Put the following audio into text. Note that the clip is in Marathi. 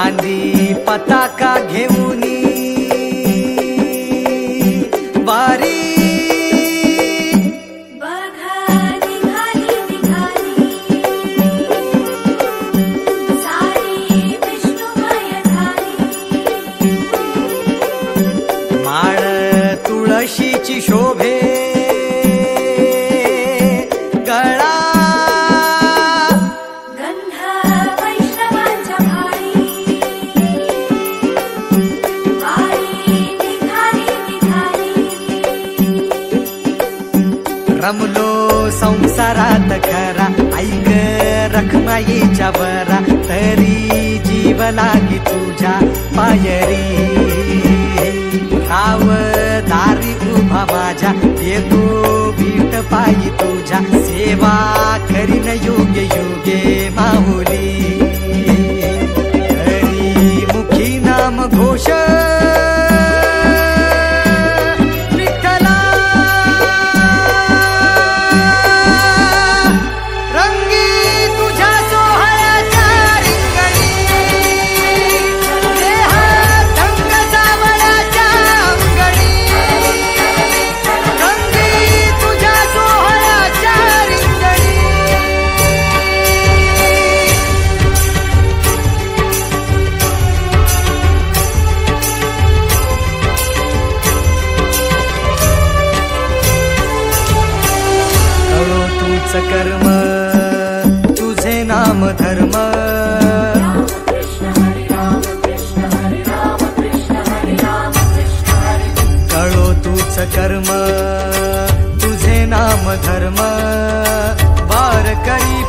गांधी पताका घेऊनी वारी माळ तुळशीची शोभे गळा गंध वैष्णवांच्या भारी वारी निघाली रमलो संसारात खरा ऐक रखमाईच्या बरा तरी जीव लागी तुझ्या पायरी राव दारी उभा माझ्या येतो बीट पायी तुझ्या सेवा करीन योग्य योगे माहुली हरी मुखी नाम घोष कर्म तुझे नाम धर्म कळो तूच कर्म तुझे नाम धर्म वार करी